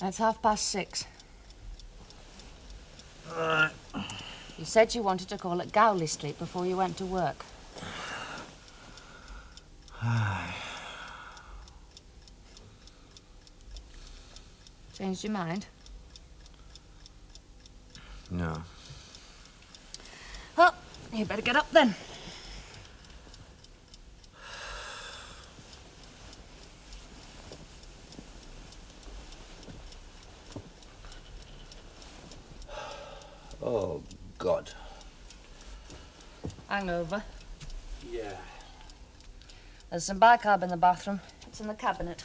It's 6:30. All right. You said you wanted to call at Gowley Street before you went to work. Changed your mind? No. Well, you better get up then. Oh, God. Hangover. Yeah. There's some bicarb in the bathroom. It's in the cabinet.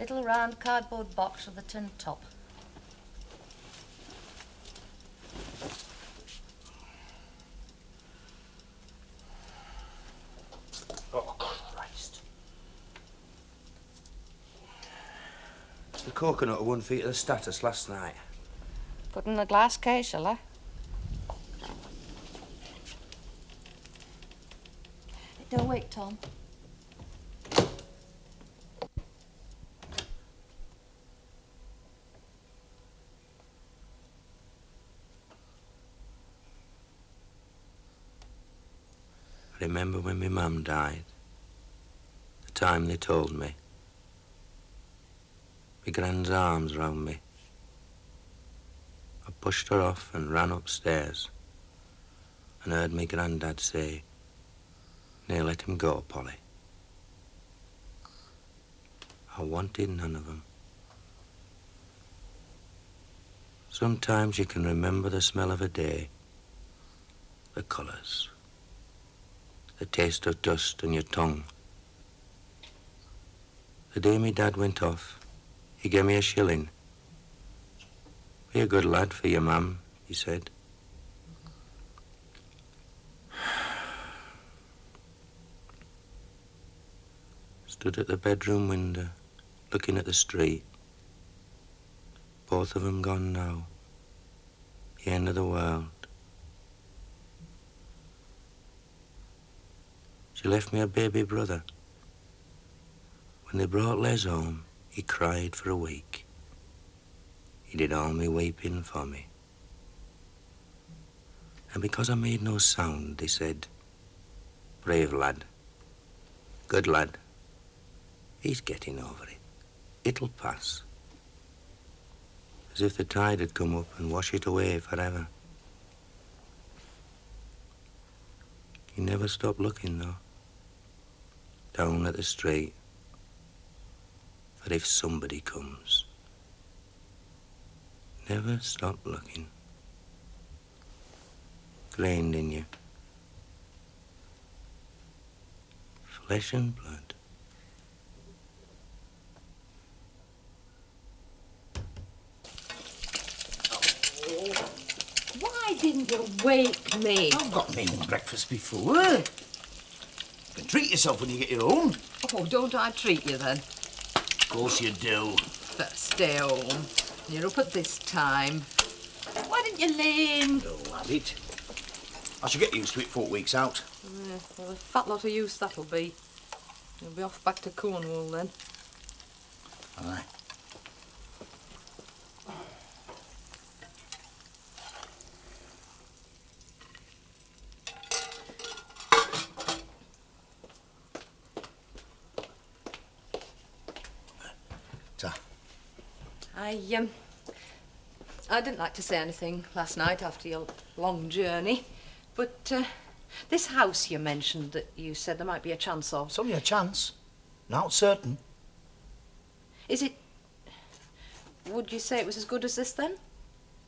Little round cardboard box with a tin top. Oh, Christ. It's the coconut who won feet of the status last night. Put in the glass case, shall I? Don't wait, Tom. I remember when my mum died. The time they told me. My grand's arms round me. I pushed her off and ran upstairs and heard my granddad say, "Now let him go, Polly." I wanted none of them. Sometimes you can remember the smell of a day, the colours, the taste of dust on your tongue. The day my dad went off, he gave me a shilling. "Be a good lad for your mum," he said. Stood at the bedroom window, looking at the street. Both of them gone now. The end of the world. She left me a baby brother. When they brought Les home, he cried for a week. He did all me weeping for me. And because I made no sound, they said, "Brave lad, good lad. He's getting over it. It'll pass." As if the tide had come up and washed it away forever. He never stopped looking, though. Down at the street. For if somebody comes. Never stop looking. Grained in you. Flesh and blood. Why didn't you wake me? I've got me breakfast before. You can treat yourself when you get your own. Oh, don't I treat you then? Of course you do. First stay home. You're up at this time. Why didn't you lay in? Oh, have it. I shall get used to it 4 weeks out. Yeah, well, a fat lot of use that'll be. You'll be off back to Cornwall then. Aye. I didn't like to say anything last night after your long journey, but this house you mentioned that you said there might be a chance of. It's only a chance. Not certain. Is it... Would you say it was as good as this then?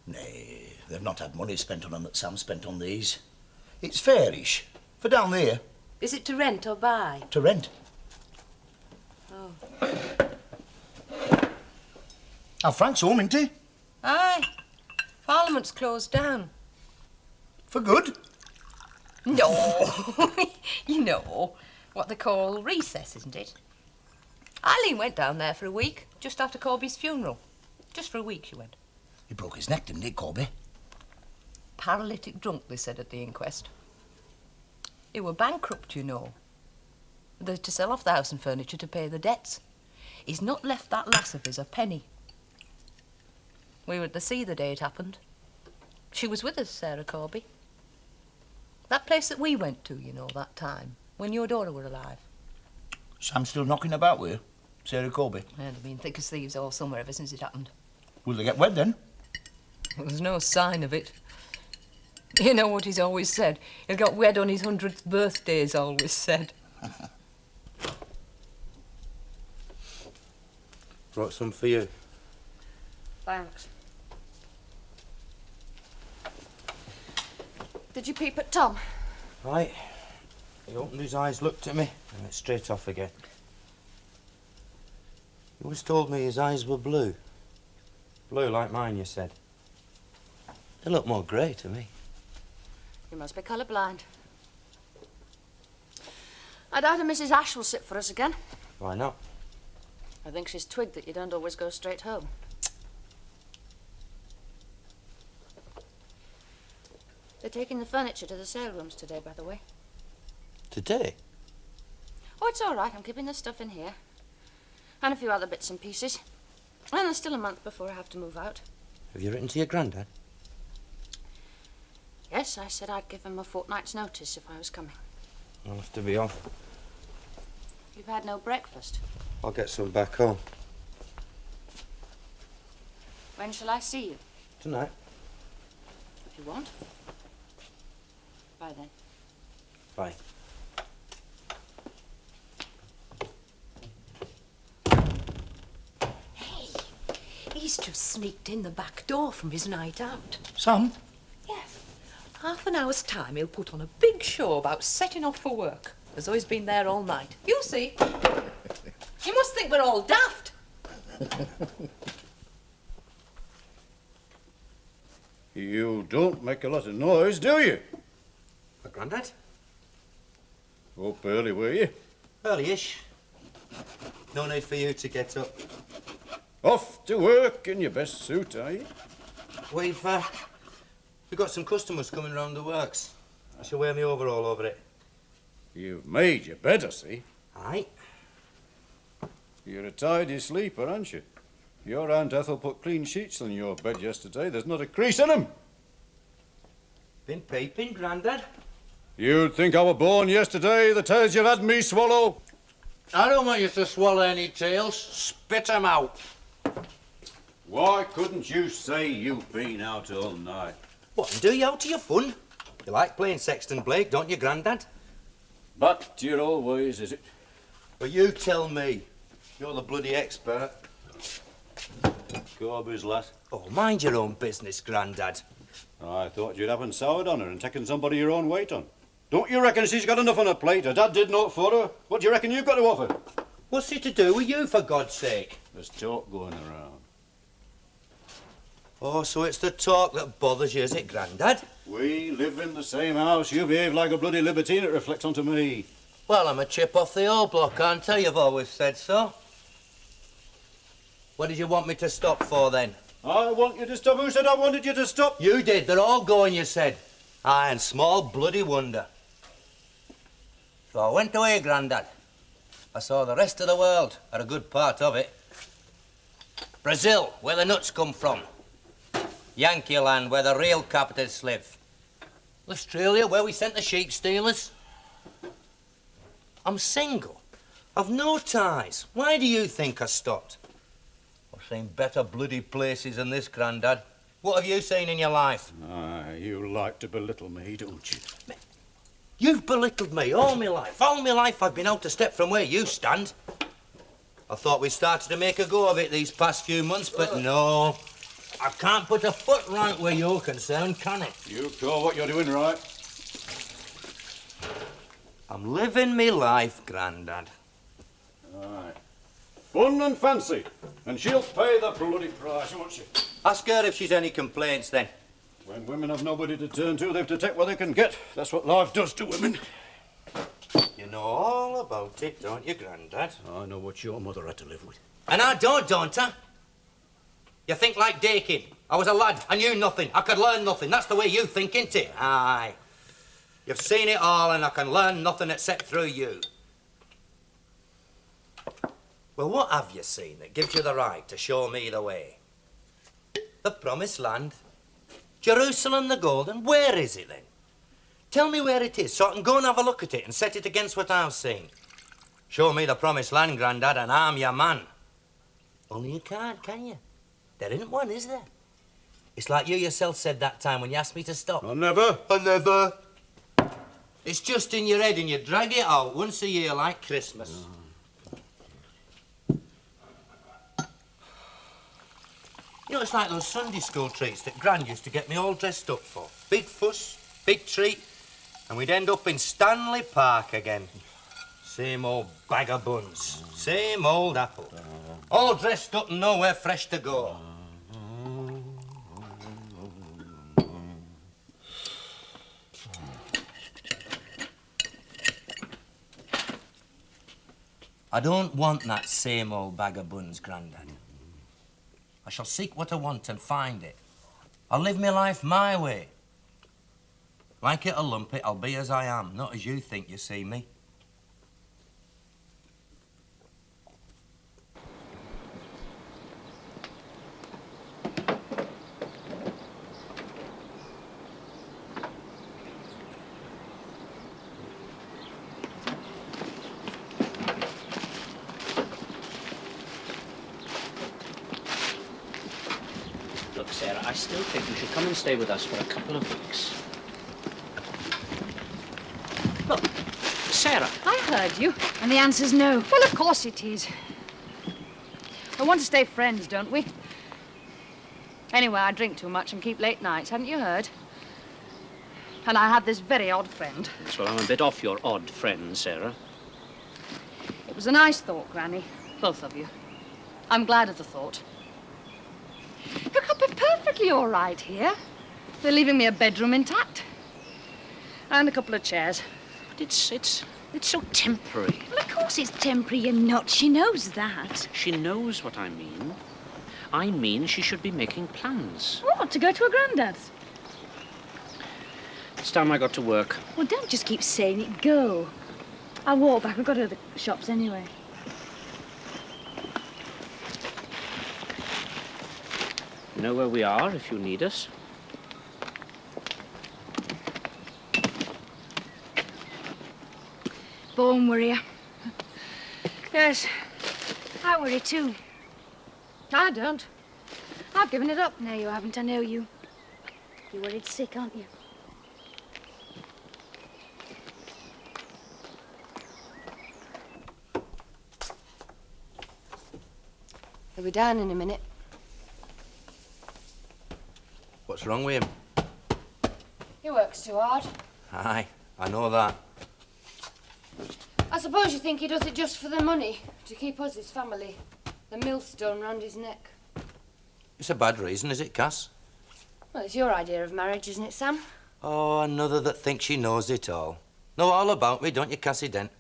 Nay, they've not had money spent on them that Sam spent on these. It's fairish. For down there. Is it to rent or buy? To rent. Oh. Now, Frank's home, isn't he? Aye. Parliament's closed down. For good? No. You know, what they call recess, isn't it? Eileen went down there for a week, just after Corby's funeral. Just for a week she went. He broke his neck, didn't he, Corby? Paralytic drunk, they said at the inquest. He were bankrupt, you know. They're to sell off the house and furniture to pay the debts. He's not left that lass of his a penny. We were at the sea the day it happened. She was with us, Sarah Corby. That place that we went to, you know, that time, when your daughter were alive. Sam's still knocking about with you, Sarah Corby. And they've been thick as thieves all summer ever since it happened. Will they get wed then? Well, there's no sign of it. You know what he's always said? He got wed on his 100th birthday, he's always said. Brought some for you. Thanks. Did you peep at Tom? Right. He opened his eyes, looked at me, and went straight off again. You always told me his eyes were blue. Blue like mine, you said. They look more grey to me. You must be colourblind. I doubt if Mrs. Ash will sit for us again. Why not? I think she's twigged that you don't always go straight home. They're taking the furniture to the sale rooms today, by the way. Today? Oh, it's all right. I'm keeping the stuff in here. And a few other bits and pieces. And there's still a month before I have to move out. Have you written to your granddad? Yes, I said I'd give him a fortnight's notice if I was coming. I'll have to be off. You've had no breakfast. I'll get some back home. When shall I see you? Tonight. If you want. Bye then. Bye. He's just sneaked in the back door from his night out. Sam? Yes. Half an hour's time he'll put on a big show about setting off for work, as though he's been there all night. You'll see. You must think we're all daft. You don't make a lot of noise, do you? Grandad? Up early, were you? Early-ish. No need for you to get up. Off to work in your best suit, are you? We've got some customers coming round the works. I shall wear me overall over it. You've made your bed, I see. Aye. You're a tidy sleeper, aren't you? Your Aunt Ethel put clean sheets on your bed yesterday. There's not a crease in 'em. Been peeping, Grandad? You'd think I were born yesterday, the tales you've had me swallow. I don't want you to swallow any tails. Spit 'em out. Why couldn't you say you've been out all night? What, and do you out of your fun? You like playing Sexton Blake, don't you, Grandad? Back to your old ways, is it? Well, you tell me. You're the bloody expert. Corby's lad. Oh, mind your own business, Grandad. I thought you'd haven't soured on her and taken somebody your own weight on. Don't you reckon she's got enough on her plate? Her dad did naught for her. What do you reckon you've got to offer? What's it to do with you, for God's sake? There's talk going around. Oh, so it's the talk that bothers you, is it, Grandad? We live in the same house. You behave like a bloody libertine. It reflects onto me. Well, I'm a chip off the old block, aren't I? You've always said so. What did you want me to stop for, then? I want you to stop. Who said I wanted you to stop? You did. They're all going, you said. Aye, and small bloody wonder. So I went away, Grandad. I saw the rest of the world, or a good part of it. Brazil, where the nuts come from. Yankee land, where the real capitalists live. Australia, where we sent the sheep stealers. I'm single. I've no ties. Why do you think I stopped? I've seen better bloody places than this, Grandad. What have you seen in your life? Ah, you like to belittle me, don't you? You've belittled me all my life. All my life I've been out a step from where you stand. I thought we started to make a go of it these past few months, but no. I can't put a foot right where you're concerned, can it? You call what you're doing right. I'm living me life, Grandad. Aye. Fun and fancy. And she'll pay the bloody price, won't she? Ask her if she's any complaints, then. When women have nobody to turn to, they have to take what they can get. That's what life does to women. You know all about it, don't you, Grandad? I know what your mother had to live with. And I don't I? You think like Dakin. I was a lad. I knew nothing. I could learn nothing. That's the way you think, ain't it? Aye. You've seen it all, and I can learn nothing except through you. Well, what have you seen that gives you the right to show me the way? The promised land. Jerusalem the Golden. Where is it then? Tell me where it is so I can go and have a look at it and set it against what I've seen. Show me the promised land, Grandad, and I'm your man. Only you can't, can you? There isn't one, is there? It's like you yourself said that time when you asked me to stop. I never. I never. It's just in your head and you drag it out once a year like Christmas. You know, it's like those Sunday school treats that Gran used to get me all dressed up for. Big fuss, big treat, and we'd end up in Stanley Park again. Same old bag of buns, same old apple. All dressed up and nowhere fresh to go. I don't want that same old bag of buns, Grandad. I shall seek what I want and find it. I'll live my life my way. Like it or lump it, I'll be as I am, not as you think you see me. Look, Sarah, I still think you should come and stay with us for a couple of weeks. Look, Sarah. I heard you, and the answer's no. Well, of course it is. We want to stay friends, don't we? Anyway, I drink too much and keep late nights, haven't you heard? And I have this very odd friend. Yes, well, I'm a bit off your odd friend, Sarah. It was a nice thought, Granny, both of you. I'm glad of the thought. Look, I'll be perfectly all right here. They're leaving me a bedroom intact. And a couple of chairs. But it's so temporary. Well, of course it's temporary, you're not. She knows that. She knows what I mean. I mean she should be making plans. What, to go to her granddad's? It's time I got to work. Well, don't just keep saying it. Go. I'll walk back. We've got to the shops anyway. You know where we are if you need us. Born worrier. Yes, I worry too. I don't. I've given it up. No, you haven't. I know you. You're worried sick, aren't you? He'll be down in a minute. What's wrong with him? He works too hard. Aye, I know that. I suppose you think he does it just for the money, to keep us his family. The millstone round his neck. It's a bad reason, is it, Cass? Well, it's your idea of marriage, isn't it, Sam? Oh, another that thinks she knows it all. Know all about me, don't you, Cassie Dent?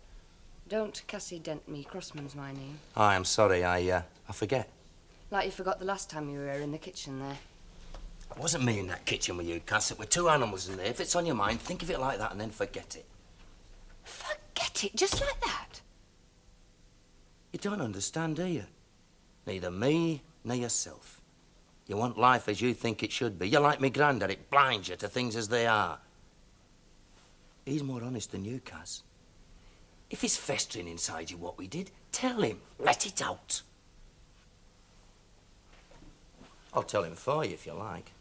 Don't Cassie Dent me. Crossman's my name. Aye, I'm sorry, I forget. Like you forgot the last time you were in the kitchen there. It wasn't me in that kitchen with you, Cass. It were two animals in there. If it's on your mind, think of it like that and then forget it. Forget it, just like that. You don't understand, do you? Neither me nor yourself. You want life as you think it should be. You're like me granddad. It blinds you to things as they are. He's more honest than you, Cass. If he's festering inside you what we did, tell him. Let it out. I'll tell him for you if you like.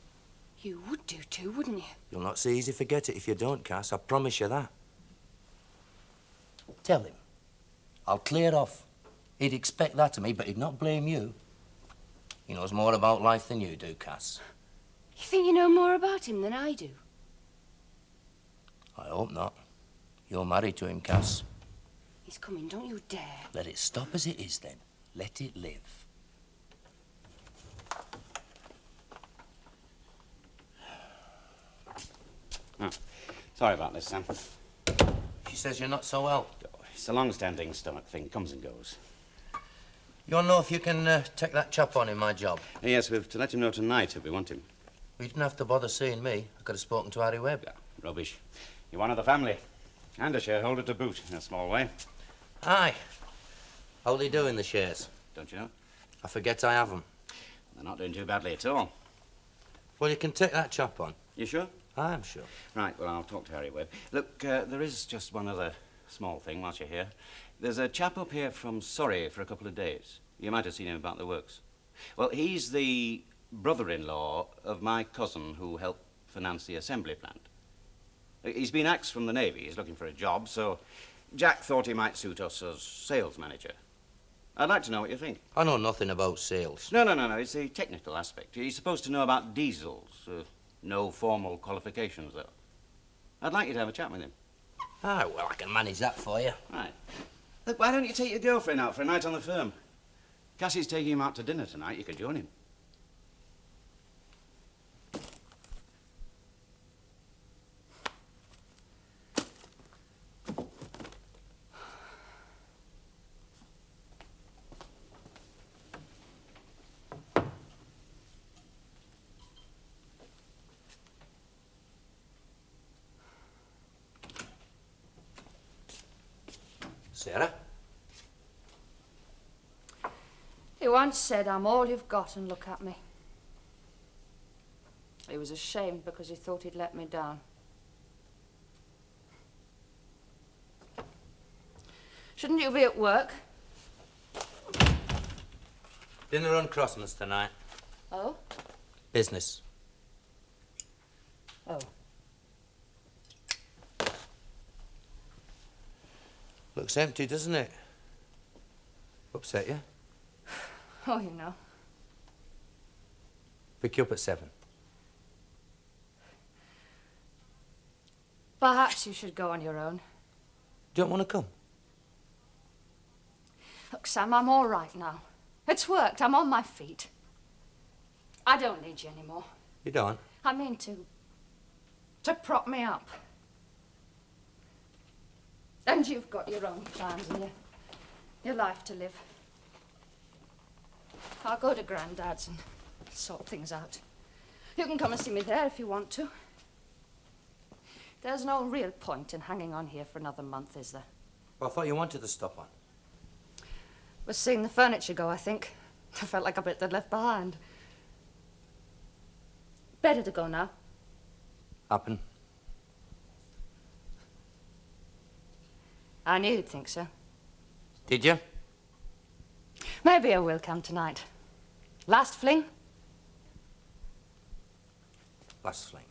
You would do too, wouldn't you? You'll not so easy forget it if you don't, Cass. I promise you that. Tell him. I'll clear off. He'd expect that of me, but he'd not blame you. He knows more about life than you do, Cass. You think you know more about him than I do? I hope not. You're married to him, Cass. He's coming, don't you dare. Let it stop as it is, then. Let it live. Oh, sorry about this, Sam. She says you're not so well. It's a long-standing stomach thing. Comes and goes. You want to know if you can take that chap on in my job? Yes, we've to let him know tonight if we want him. You didn't have to bother seeing me. I could have spoken to Harry Webb. Yeah, rubbish. You're one of the family. And a shareholder to boot, in a small way. Aye. How'll they do in the shares? Don't you know? I forget I have 'em. They're not doing too badly at all. Well, you can take that chap on. You sure? I'm sure. Right, well, I'll talk to Harry Webb. Look, there is just one other small thing whilst you're here. There's a chap up here from Surrey for a couple of days. You might have seen him about the works. Well, he's the brother-in-law of my cousin who helped finance the assembly plant. He's been axed from the Navy. He's looking for a job, so Jack thought he might suit us as sales manager. I'd like to know what you think. I know nothing about sales. No. It's the technical aspect. He's supposed to know about diesels. No formal qualifications, though. I'd like you to have a chat with him. Ah, well, I can manage that for you. Right. Look, why don't you take your girlfriend out for a night on the firm? Cassie's taking him out to dinner tonight. You could join him. Sarah? He once said, I'm all you've got and look at me. He was ashamed because he thought he'd let me down. Shouldn't you be at work? Dinner on Christmas tonight. Oh? Business. Oh. Looks empty, doesn't it? Upset you? Oh, you know. Pick you up at 7. Perhaps you should go on your own. Don't want to come? Look, Sam, I'm all right now. It's worked. I'm on my feet. I don't need you anymore. You don't? I mean to prop me up. And you've got your own plans and your life to live. I'll go to Grandad's and sort things out. You can come and see me there if you want to. There's no real point in hanging on here for another month, is there? Well, I thought you wanted to stop on. Was seeing the furniture go, I think. I felt like a bit they'd left behind. Better to go now. Happen. I knew you'd think so. Did you? Maybe I will come tonight. Last fling? Last fling.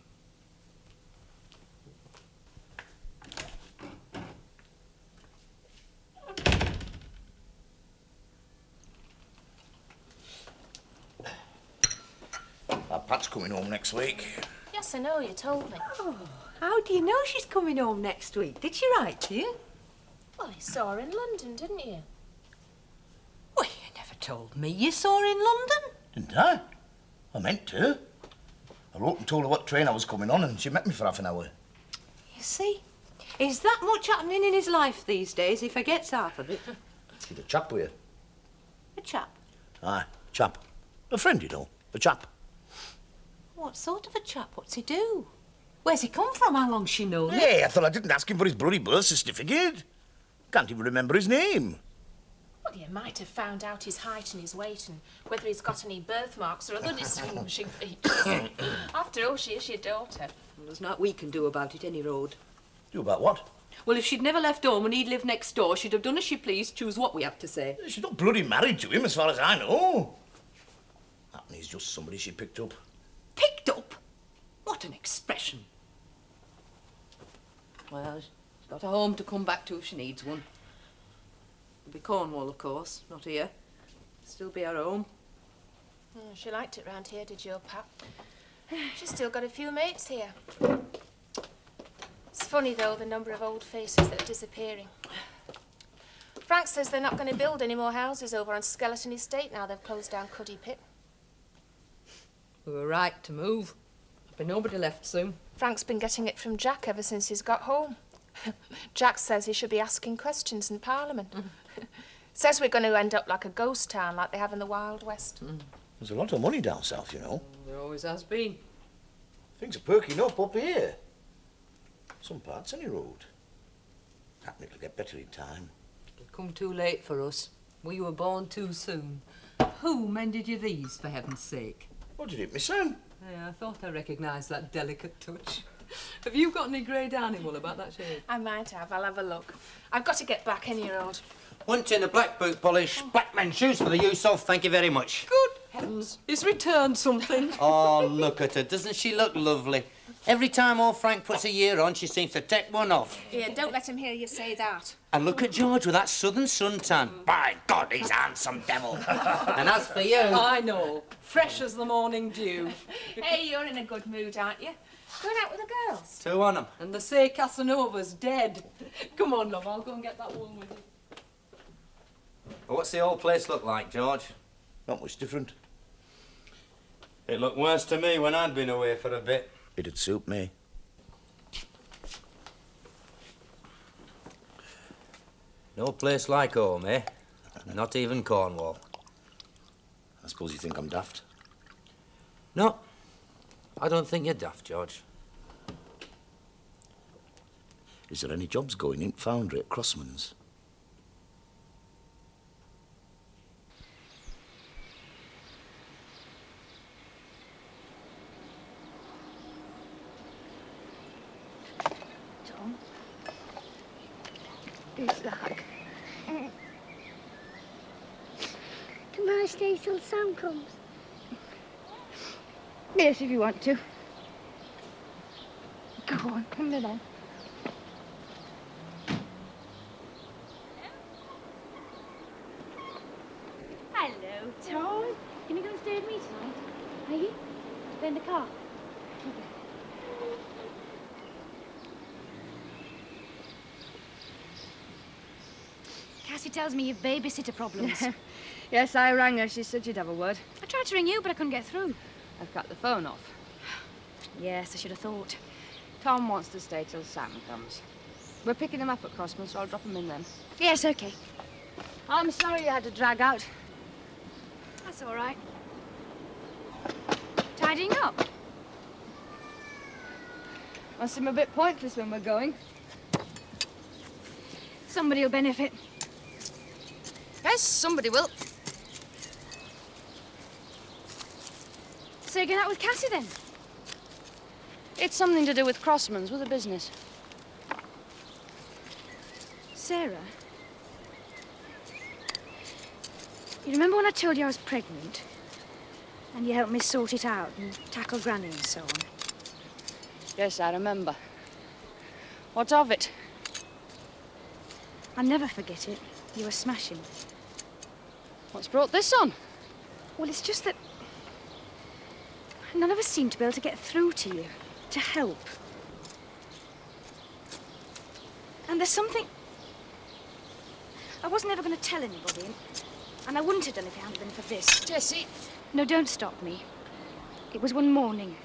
Pat's coming home next week. Yes, I know, you told me. Oh, how do you know she's coming home next week? Did she write to you? Well, you saw her in London, didn't you? Well, you never told me you saw her in London. Didn't I? I meant to. I wrote and told her what train I was coming on and she met me for half an hour. You see, is that much happening in his life these days? He forgets half of it. She's a chap with you. A chap? Aye, chap. A friend, you know. A chap. What sort of a chap? What's he do? Where's he come from? How long's she known him? Hey, I thought I didn't ask him for his bloody birth certificate. Can't even remember his name. Well, you might have found out his height and his weight and whether he's got any birthmarks or other distinguishing features. After all, she is your daughter. Well, there's not we can do about it, any road. Do about what? Well, if she'd never left home and he'd lived next door, she'd have done as she pleased, choose what we have to say. She's not bloody married to him, as far as I know. And he's just somebody she picked up. Picked up? What an expression. Well, she's got a home to come back to if she needs one. It'll be Cornwall, of course, not here. Still be her home. She liked it round here, did your Pat? She's still got a few mates here. It's funny, though, the number of old faces that are disappearing. Frank says they're not going to build any more houses over on Skeleton Estate now they've closed down Cuddy Pit. We were right to move. There'll be nobody left soon. Frank's been getting it from Jack ever since he's got home. Jack says he should be asking questions in Parliament. Says we're going to end up like a ghost town like they have in the Wild West. There's a lot of money down south, you know. There always has been. Things are perking up here. Some parts, any road. Happen it'll get better in time. It'll come too late for us. We were born too soon. Who mended you these, for heaven's sake? What did it, Miss Anne? Yeah, I thought I recognised that delicate touch. Have you got any grey Downing-wool about that shade? I might have. I'll have a look. I've got to get back in here, old. One tin of black boot polish, black men's shoes for the use of, thank you very much. Good heavens, he's returned something. Oh, look at her. Doesn't she look lovely? Every time old Frank puts a year on, she seems to take one off. Here, don't let him hear you say that. And look at George with that southern suntan. By God, he's a handsome devil. And as for you... I know. Fresh as the morning dew. Hey, you're in a good mood, aren't you? Going out with the girls? 2 on 'em. And they say Casanova's dead. Come on, love, I'll go and get that woman with you. What's the old place look like, George? Not much different. It looked worse to me when I'd been away for a bit. It'd suit me. No place like home, eh? Not even Cornwall. I suppose you think I'm daft. No, I don't think you're daft, George. Is there any jobs going in Foundry at Crossman's? Tom? Who's that? Can I stay till Sam comes? Yes, if you want to. Go on, come along. Hello, Tom. Can you go and stay with me tonight? Are you? Stay in the car. Cassie tells me you've babysitter problems. Yes, I rang her. She said you'd have a word. I tried to ring you, but I couldn't get through. I've cut the phone off. Yes, I should have thought. Tom wants to stay till Sam comes. We're picking him up at Crossman, so I'll drop him in then. Yes, okay. I'm sorry you had to drag out. That's all right. Tidying up? Must seem a bit pointless when we're going. Somebody will benefit. Yes, somebody will. So you're going out with Cassie then? It's something to do with Crossman's, with a business. Sarah? You remember when I told you I was pregnant? And you helped me sort it out and tackle Granny and so on? Yes, I remember. What of it? I'll never forget it. You were smashing. What's brought this on? Well, it's just that none of us seem to be able to get through to you, to help. And there's something... I wasn't ever going to tell anybody, and I wouldn't have done if it hadn't been for this. Jessie. No, don't stop me. It was one morning.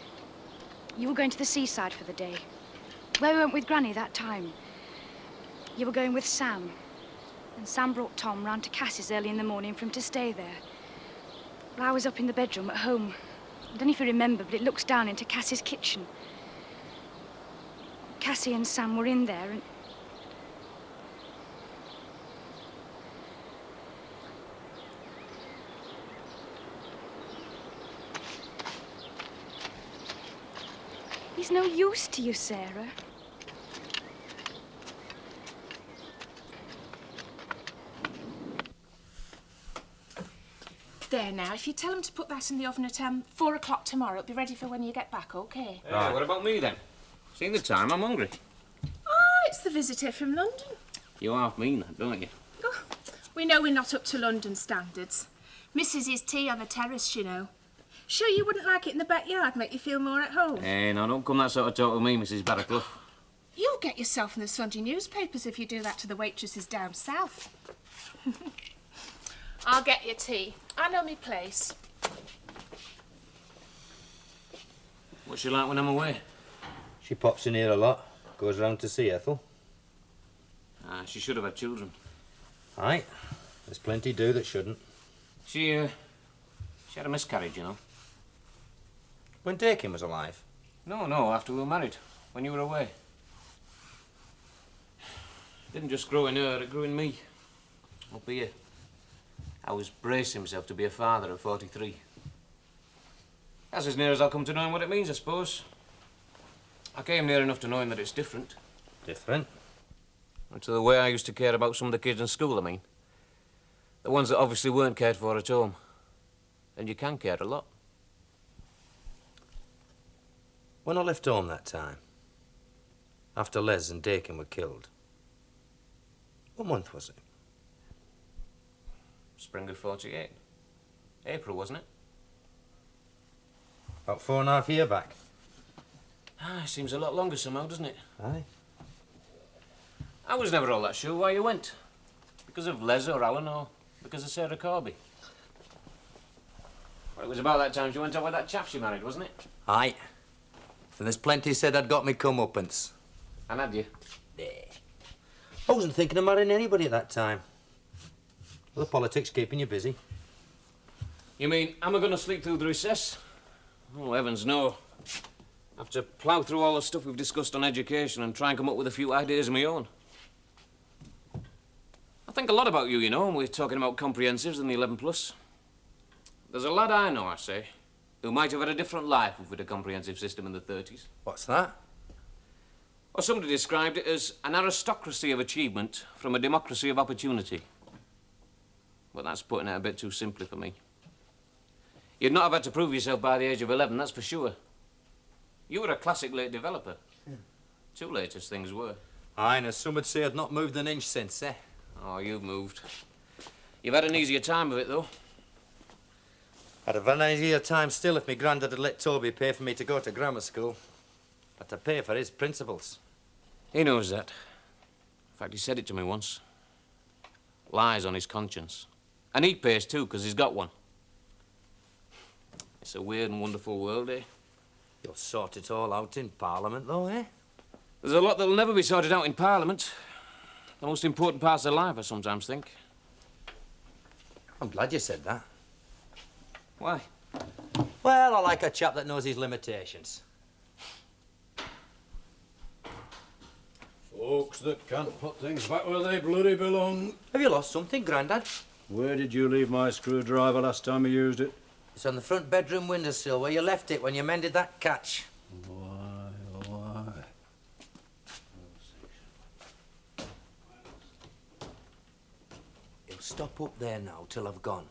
You were going to the seaside for the day. Where we went with Granny that time. You were going with Sam. And Sam brought Tom round to Cassie's early in the morning for him to stay there. Well, I was up in the bedroom at home. I don't know if you remember, but it looks down into Cassie's kitchen. Cassie and Sam were in there, and... He's no use to you, Sarah. There now, if you tell him to put that in the oven at 4 o'clock tomorrow, it'll be ready for when you get back, OK? Right. What about me then? Seeing the time, I'm hungry. Oh, it's the visitor from London. You half mean that, don't you? Oh, we know we're not up to London standards. Mrs. tea on the terrace, you know. Sure you wouldn't like it in the backyard, make you feel more at home? Now, don't come that sort of talk with me, Mrs. Barraclough. You'll get yourself in the Sunday newspapers if you do that to the waitresses down south. I'll get you tea. I know me place. What's she like when I'm away? She pops in here a lot. Goes round to see Ethel. She should have had children. Aye. There's plenty do that shouldn't. She had a miscarriage, you know. When Dakin was alive? No, after we were married. When you were away. It didn't just grow in her, it grew in me. Up here. I was bracing myself to be a father at 43. That's as near as I'll come to knowing what it means, I suppose. I came near enough to knowing that it's different. Different? To the way I used to care about some of the kids in school, I mean. The ones that obviously weren't cared for at home. And you can care a lot. When I left home that time, after Les and Dakin were killed, what month was it? Spring of 48. April, wasn't it? About 4.5 years back. Ah, seems a lot longer somehow, doesn't it? Aye. I was never all that sure why you went. Because of Les or Alan or because of Sarah Corby. Well, it was about that time she went out with that chap she married, wasn't it? Aye. And there's plenty said I'd got me comeuppance. And had you? Yeah. I wasn't thinking of marrying anybody at that time. Well, the politics keeping you busy. You mean, am I going to sleep through the recess? Oh, heavens, no. I have to plough through all the stuff we've discussed on education and try and come up with a few ideas of my own. I think a lot about you, you know, when we're talking about comprehensives and the 11 plus. There's a lad I know, I say, who might have had a different life with a comprehensive system in the 30s. What's that? Well, somebody described it as an aristocracy of achievement from a democracy of opportunity. But that's putting it a bit too simply for me. You'd not have had to prove yourself by the age of 11, that's for sure. You were a classic late developer. Too late as things were. Aye, and as some would say, I've not moved an inch since, eh? Oh, you've moved. You've had an easier time of it, though. I'd have had an easier time still if my granddad had let Toby pay for me to go to grammar school. But to pay for his principles. He knows that. In fact, he said it to me once. Lies on his conscience. And he pays, too, because he's got one. It's a weird and wonderful world, eh? You'll sort it all out in Parliament, though, eh? There's a lot that'll never be sorted out in Parliament. The most important parts of life, I sometimes think. I'm glad you said that. Why? Well, I like a chap that knows his limitations. Folks that can't put things back where they bloody belong. Have you lost something, Grandad? Where did you leave my screwdriver last time you used it? It's on the front bedroom windowsill where you left it when you mended that catch. Why? He'll stop up there now till I've gone.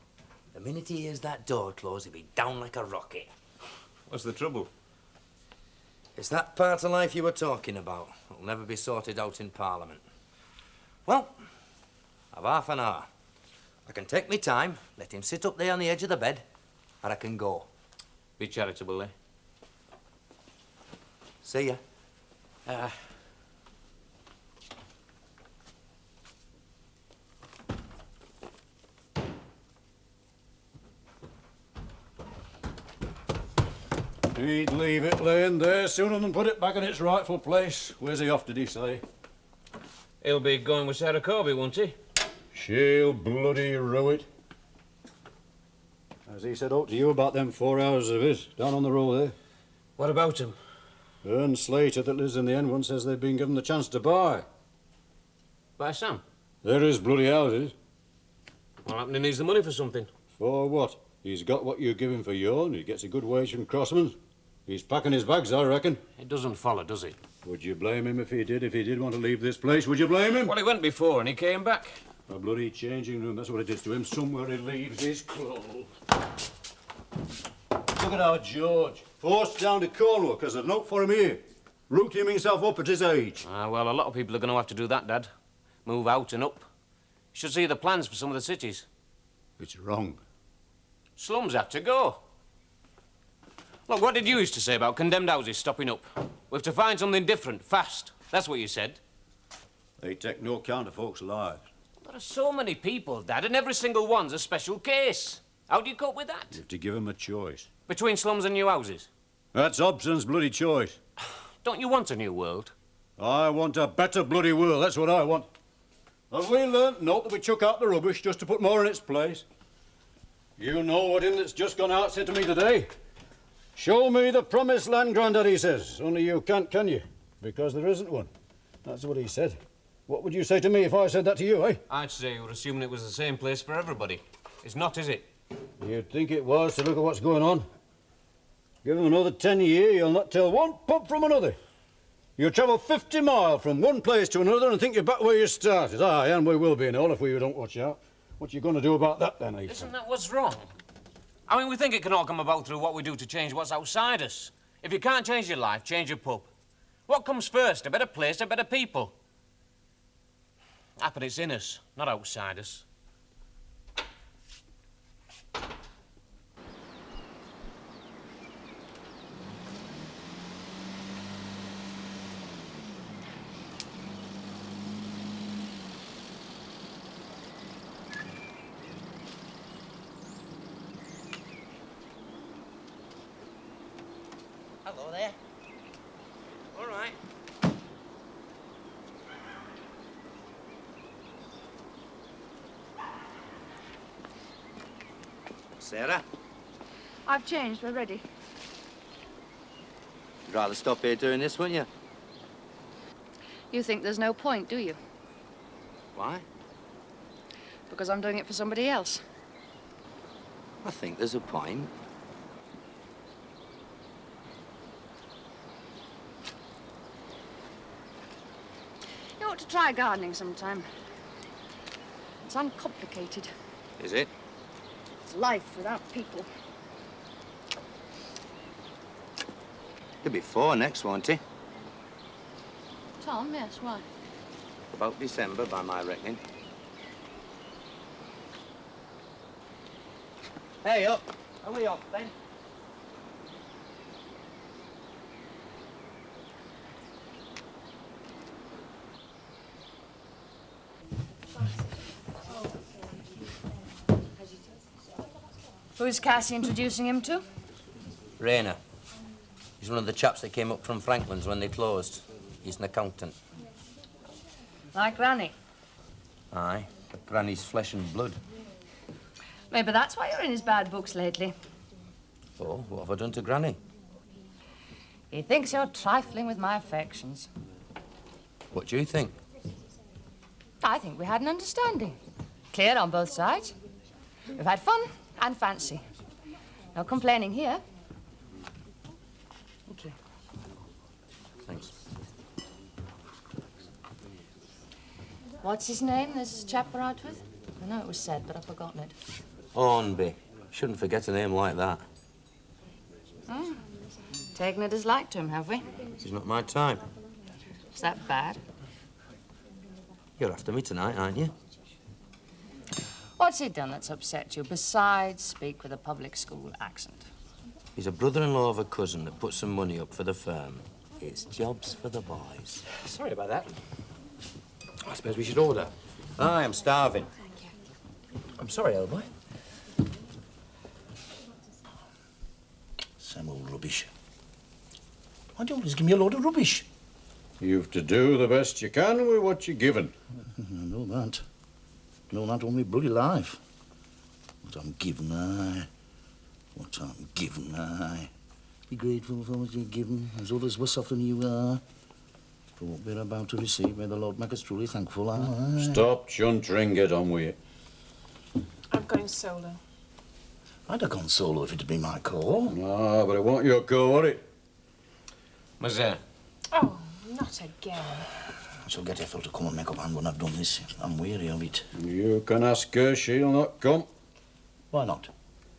The minute he hears that door close, he'll be down like a rocket. What's the trouble? It's that part of life you were talking about. It'll never be sorted out in Parliament. Well, I've half an hour. I can take me time, let him sit up there on the edge of the bed, or I can go. Be charitable, eh? See ya. He'd leave it laying there sooner than put it back in its rightful place. Where's he off, did he say? He'll be going with Sarah Corby, won't he? She'll bloody rue it. Has he said aught to you about them 4 hours of his down on the road there? What about him? Ern Slater that lives in the end one says they've been given the chance to buy. By Sam? They're his bloody houses. What happened? He needs the money for something. For what? He's got what you give him for yourn. He gets a good wage from Crossman's. He's packing his bags, I reckon. It doesn't follow, does it? Would you blame him if he did want to leave this place? Would you blame him? Well, he went before and he came back. A bloody changing room, that's what it is to him. Somewhere he leaves his clothes. Look at our George. Forced down to Cornwall because there's no for him here. Rooting himself up at his age. Well, a lot of people are going to have to do that, Dad. Move out and up. You should see the plans for some of the cities. It's wrong. Slums have to go. Look, what did you used to say about condemned houses stopping up? We have to find something different, fast. That's what you said. They take no count of folks' lives. There are so many people, Dad, and every single one's a special case. How do you cope with that? You have to give 'em a choice. Between slums and new houses? That's Hobson's bloody choice. Don't you want a new world? I want a better bloody world, that's what I want. Have we learnt not that we chuck out the rubbish just to put more in its place? You know what him that's just gone out said to me today? Show me the promised land, Grandad, he says. Only you can't, can you? Because there isn't one. That's what he said. What would you say to me if I said that to you, eh? I'd say you were assuming it was the same place for everybody. It's not, is it? You'd think it was to look at what's going on. Give him another 10 years, you'll not tell one pub from another. You'll travel 50 miles from one place to another and think you're back where you started. Aye, and we will be and all if we don't watch out. What you going to do about that, then, Ethan? Isn't that what's wrong? I mean, we think it can all come about through what we do to change what's outside us. If you can't change your life, change your pub. What comes first? A better place, a better people? Happen it's in us, not outside us. Hello there. All right. Sarah, I've changed. We're ready. you'd rather stop here doing this, wouldn't you? You think there's no point, do you? Why? Because I'm doing it for somebody else. I think there's a point. You ought to try gardening sometime. It's uncomplicated. Is it? It's life without people. He'll be 4 next, won't he? Tom, yes, why? About December, by my reckoning. Hey, up. Are we off, then? Who's Cassie introducing him to? Rayner. He's one of the chaps that came up from Franklin's when they closed. He's an accountant. Like Granny. Aye, but Granny's flesh and blood. Maybe that's why you're in his bad books lately. Oh, what have I done to Granny? He thinks you're trifling with my affections. What do you think? I think we had an understanding. Clear on both sides. We've had fun and fancy. No complaining here. Thank you. Thanks. What's his name, this chap we're out with? I know it was said, but I've forgotten it. Hornby. Shouldn't forget a name like that. Hmm. Taken a dislike to him, have we? He's not my type. Is that bad? You're after me tonight, aren't you? What's he done that's upset you, besides speak with a public school accent? He's a brother-in-law of a cousin that put some money up for the firm. It's jobs for the boys. Sorry about that. I suppose we should order. I am starving. I'm sorry, old boy. Same old rubbish. Why do you always give me a load of rubbish? You've to do the best you can with what you're given. I know that. Know that all my bloody life. What I'm given, aye. What I'm given, aye. Be grateful for what you're given, as others were softer than you are. For what we're about to receive, may the Lord make us truly thankful, aye. Stop chuntering, get on with it. I'm going solo. I'd have gone solo if it had been my call. Ah, but it won't your call, will it? Mazza. Oh, not again. I shall get Ethel to come and make up hand when I've done this. I'm weary of it. You can ask her, she'll not come. Why not?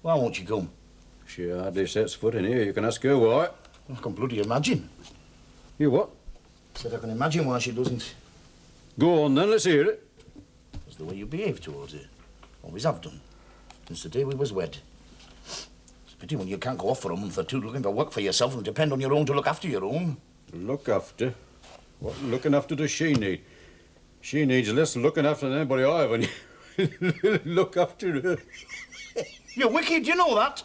Why won't she come? She hardly sets foot in here. You can ask her why. I can bloody imagine. You what? Said I can imagine why she doesn't. Go on then, let's hear it. It's the way you behave towards her. Always have done. Since the day we was wed. It's a pity when you can't go off for a month or two looking for work for yourself and depend on your own to look after your own. Look after? What looking after does she need? She needs less looking after than anybody I have, and you look after her. You're wicked, you know that.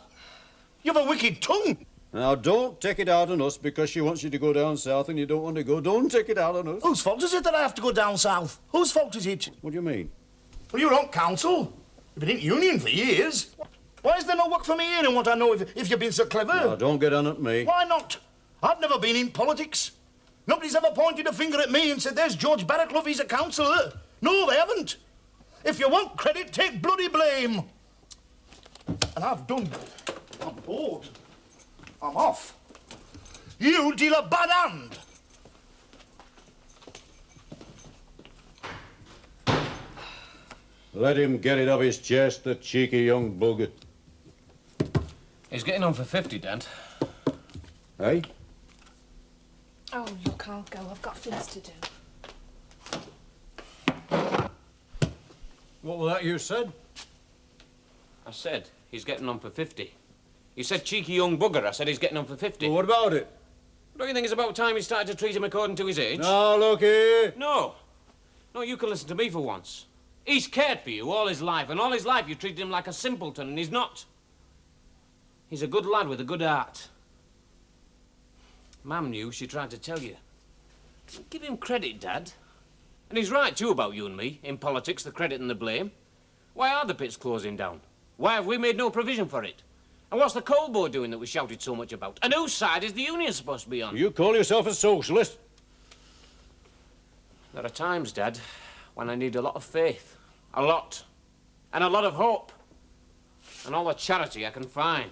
You've a wicked tongue. Now, don't take it out on us because she wants you to go down south and you don't want to go. Don't take it out on us. Whose fault is it that I have to go down south? Whose fault is it? What do you mean? Well, you're on council. You've been in union for years. Why is there no work for me here in what I know if you've been so clever? Now, don't get on at me. Why not? I've never been in politics. Nobody's ever pointed a finger at me and said, there's George Barraclough, he's a councillor. No, they haven't. If you want credit, take bloody blame. And I've done. I'm bored. I'm off. You deal a bad hand. Let him get it off his chest, the cheeky young bugger. He's getting on for 50, Dad. Hey? Oh, look, I'll go. I've got things to do. What was that you said? I said he's getting on for 50. You said cheeky young bugger. I said he's getting on for 50. Well, what about it? Don't you think it's about time he started to treat him according to his age? Now, look here. No. No, you can listen to me for once. He's cared for you all his life, and all his life you treated him like a simpleton, and he's not. He's a good lad with a good heart. Mum knew she tried to tell you. Give him credit, Dad. And he's right, too, about you and me. In politics, the credit and the blame. Why are the pits closing down? Why have we made no provision for it? And what's the coal board doing that we shouted so much about? And whose side is the union supposed to be on? You call yourself a socialist? There are times, Dad, when I need a lot of faith. A lot. And a lot of hope. And all the charity I can find.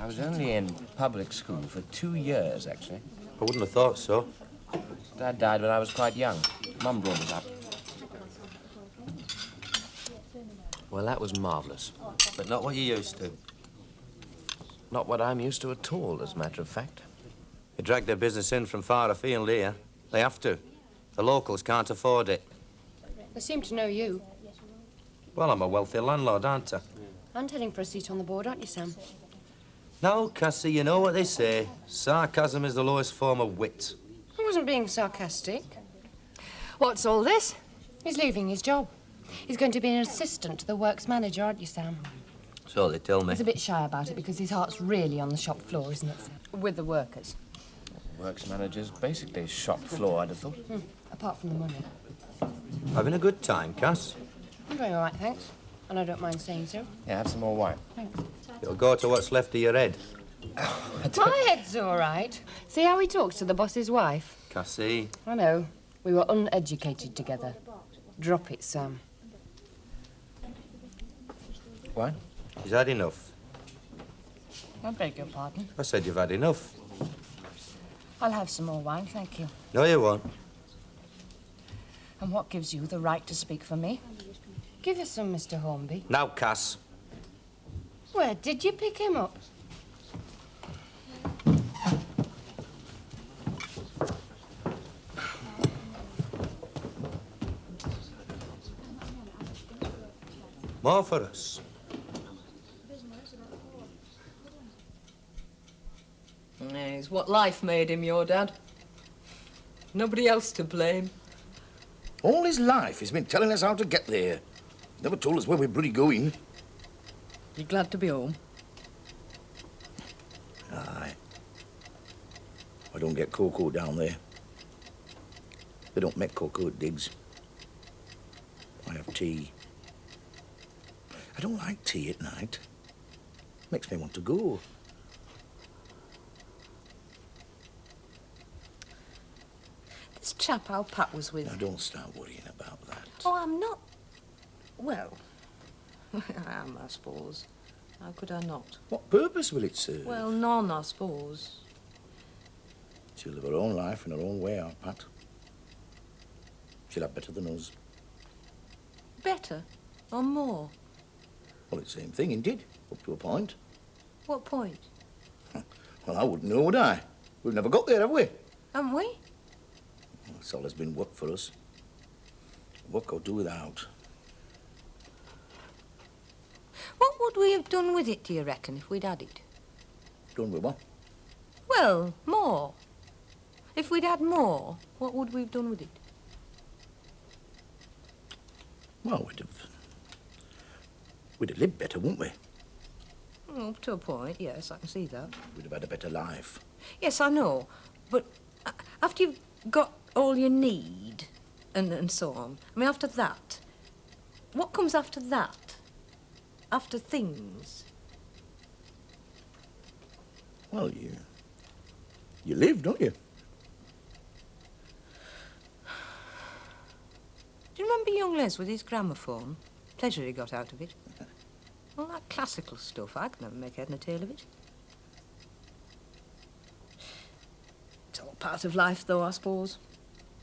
I was only in public school for 2 years, actually. I wouldn't have thought so. Dad died when I was quite young. Mum brought us up. Well, that was marvellous. But not what you're used to. Not what I'm used to at all, as a matter of fact. They drag their business in from far afield here. They have to. The locals can't afford it. They seem to know you. Well, I'm a wealthy landlord, aren't I? And heading for a seat on the board, aren't you, Sam? No, Cassie, you know what they say. Sarcasm is the lowest form of wit. I wasn't being sarcastic. What's all this? He's leaving his job. He's going to be an assistant to the works manager, aren't you, Sam? So they tell me. He's a bit shy about it because his heart's really on the shop floor, isn't it, Sam? With the workers. Works manager's basically shop floor, I'd have thought. Apart from the money. Having a good time, Cass? I'm doing all right, thanks. And I don't mind saying so. Yeah, have some more wine. Thanks. It'll go to what's left of your head. My head's all right. See how he talks to the boss's wife? Cassie. I know. We were uneducated together. Drop it, Sam. What? He's had enough. I beg your pardon. I said you've had enough. I'll have some more wine, thank you. No, you won't. And what gives you the right to speak for me? Give us some, Mr. Hornby. Now, Cass. Where did you pick him up? More for us. It's what life made him, your dad. Nobody else to blame. All his life he's been telling us how to get there. Never told us where we're bloody going. You glad to be home? Aye. I don't get cocoa down there. They don't make cocoa at Diggs. I have tea. I don't like tea at night. Makes me want to go. This chap Al Pat was with... Now, don't start worrying about that. Oh, I'm not... Well, I am, I suppose. How could I not? What purpose will it serve? Well, none, I suppose. She'll live her own life in her own way, our Pat. She'll have better than us. Better? Or more? Well, it's the same thing, indeed, up to a point. What point? Well, I wouldn't know, would I? We've never got there, have we? Haven't we? Well, it's always been work for us. Work or do without. What would we have done with it, do you reckon, if we'd had it? Done with what? Well, more. If we'd had more, what would we have done with it? Well, we'd have lived better, wouldn't we? Well, up to a point, yes, I can see that. We'd have had a better life. Yes, I know. But after you've got all you need and so on, I mean, after that, what comes after that? After things? Well, you live, don't you? Do you remember young Les with his gramophone? Pleasure he got out of it. All that classical stuff, I could never make head and tail of it. It's all part of life, though, I suppose.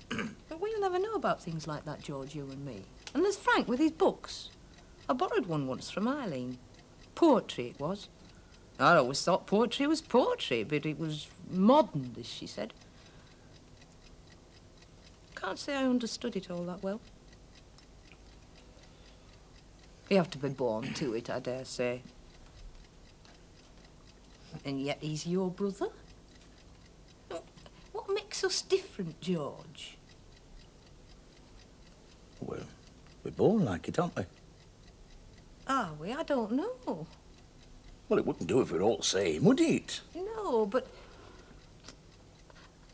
But we'll never know about things like that, George, you and me. And there's Frank with his books. I borrowed one once from Eileen. Poetry, it was. I always thought poetry was poetry, but it was modern, as she said. Can't say I understood it all that well. You have to be born to it, I dare say. And yet he's your brother? What makes us different, George? Well, we're born like it, aren't we? Are we? I don't know. Well, it wouldn't do if we're all the same, would it? No, but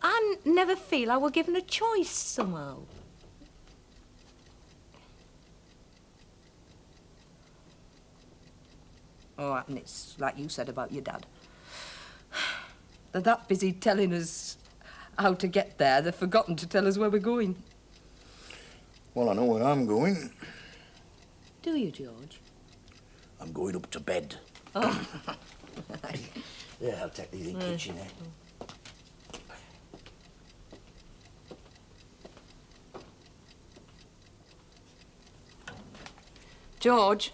I never feel I were given a choice somehow. Oh, and it's like you said about your dad. They're that busy telling us how to get there, they've forgotten to tell us where we're going. Well, I know where I'm going. Do you, George? I'm going up to bed. Oh. Yeah, I'll take these in the kitchen, eh? George.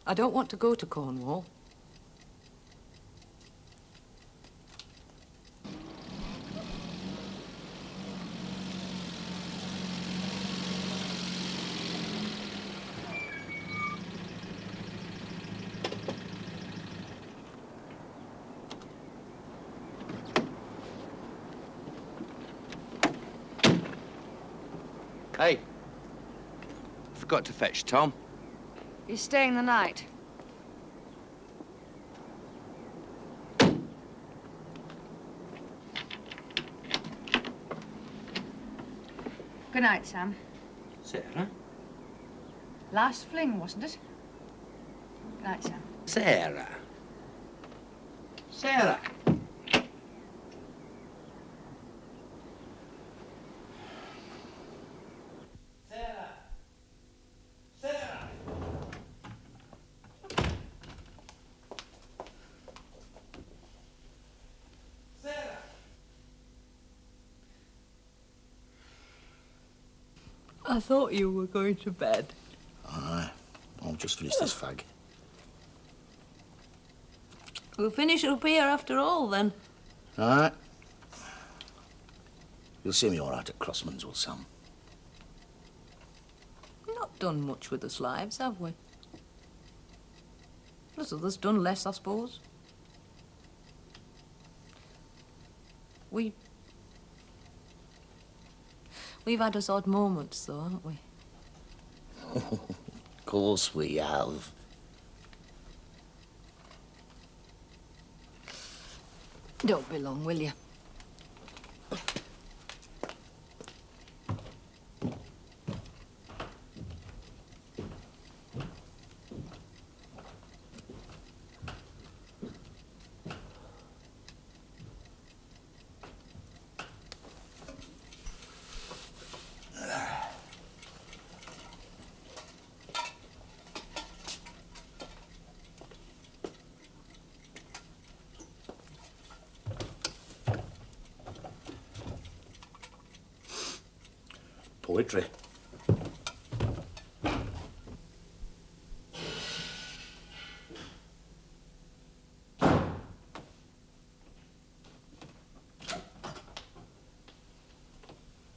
I don't want to go to Cornwall. Hey. Forgot to fetch Tom. He's staying the night. Good night, Sam. Sarah? Last fling, wasn't it? Good night, Sam. Sarah? Sarah? I thought you were going to bed. Aye. I'll just finish this fag. We'll finish up here after all, then. Aye. You'll see me all right at Crossman's, will Sam? We've not done much with us lives, have we? There's others done less, I suppose. We've had us odd moments, though, haven't we? Of course we have. Don't be long, will you? Poetry.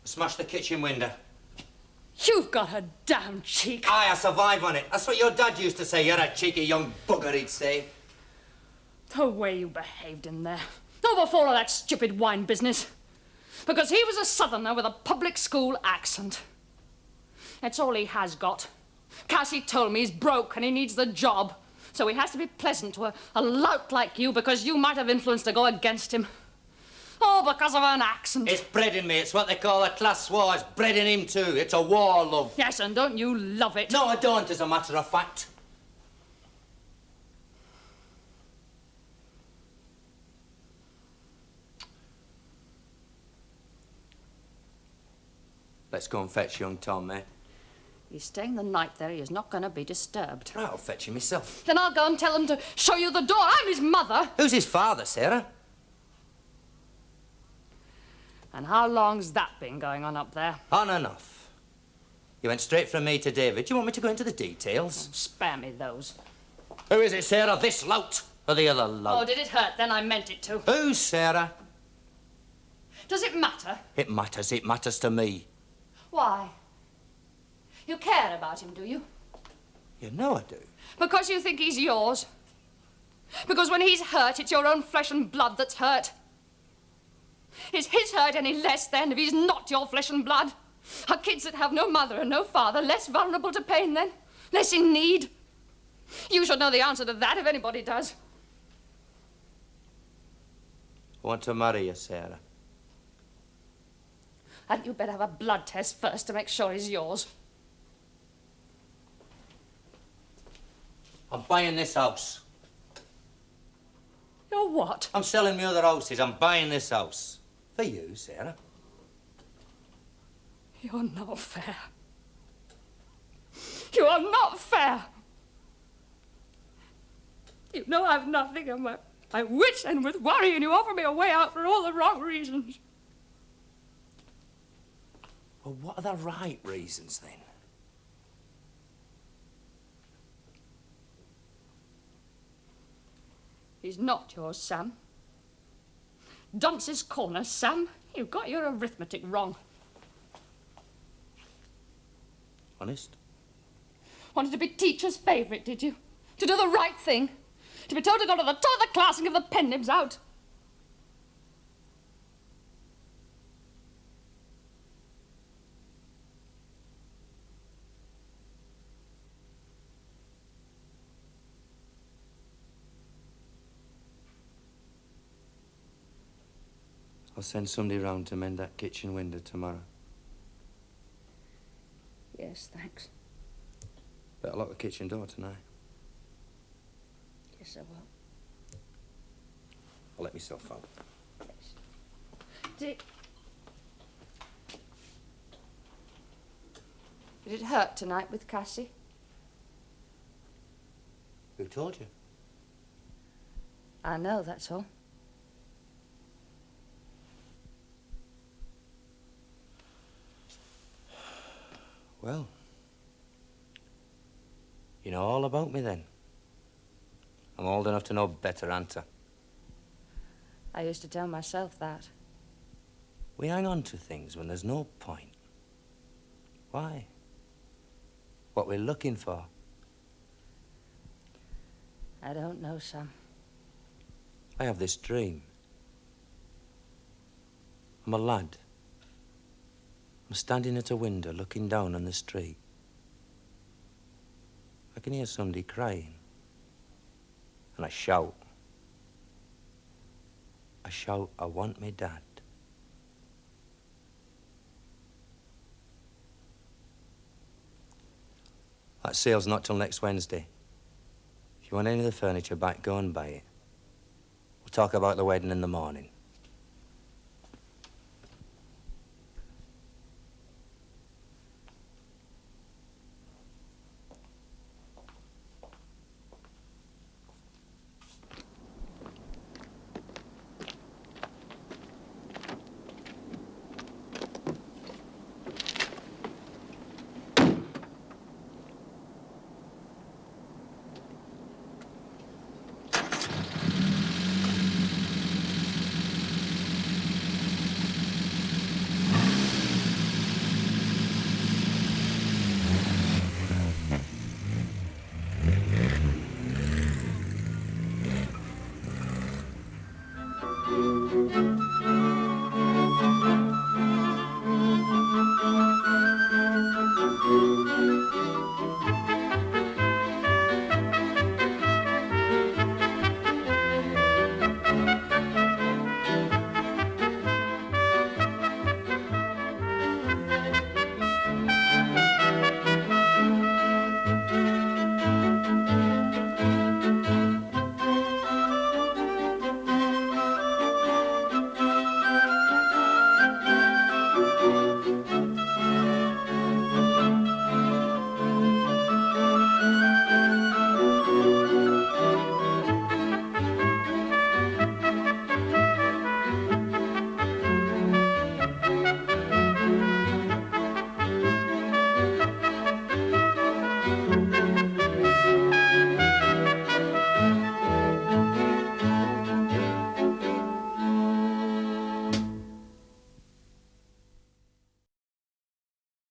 Smash the kitchen window. You've got a damn cheek. Aye, I survive on it. That's what your dad used to say. You're a cheeky young bugger, he'd say. The way you behaved in there. Not before all that stupid wine business. Because he was a southerner with a public school accent. That's all he has got. Cassie told me he's broke and he needs the job. So he has to be pleasant to a lout like you because you might have influence to go against him. Oh, because of an accent. It's bred in me. It's what they call a class war. It's bred in him too. It's a war, love. Yes, and don't you love it? No, I don't, as a matter of fact. Let's go and fetch young Tom, eh? He's staying the night there. He is not going to be disturbed. I'll fetch him myself. Then I'll go and tell him to show you the door. I'm his mother. Who's his father, Sarah? And how long's that been going on up there? On and off. You went straight from me to David. Do you want me to go into the details? Spare me those. Who is it, Sarah? This lout or the other lout? Oh, did it hurt? Then I meant it to. Who's Sarah? Does it matter? It matters. It matters to me. Why? You care about him, do you? You know I do. Because you think he's yours? Because when he's hurt, it's your own flesh and blood that's hurt? Is his hurt any less, then, if he's not your flesh and blood? Are kids that have no mother and no father less vulnerable to pain, then? Less in need? You should know the answer to that, if anybody does. I want to marry you, Sarah. And you better have a blood test first to make sure he's yours. I'm buying this house. You're what? I'm selling me other houses. I'm buying this house. For you, Sarah. You're not fair. You are not fair. You know I've nothing of my wits end with worry, and you offer me a way out for all the wrong reasons. Well, what are the right reasons, then? He's not yours, Sam. Dunce's Corner, Sam. You've got your arithmetic wrong. Honest? Wanted to be teacher's favourite, did you? To do the right thing? To be told to go to the top of the class and give the pen nibs out? I'll send somebody round to mend that kitchen window tomorrow. Yes, thanks. Better lock the kitchen door tonight. Yes, I will. I'll let myself out. Did it hurt tonight with Cassie? Who told you? I know, that's all. Well, you know all about me then. I'm old enough to know better, aren't I? I used to tell myself that. We hang on to things when there's no point. Why? What we're looking for. I don't know, Sam. I have this dream. I'm a lad. I'm standing at a window looking down on the street. I can hear somebody crying. And I shout. I shout, I want me dad. That sale's not till next Wednesday. If you want any of the furniture back, go and buy it. We'll talk about the wedding in the morning.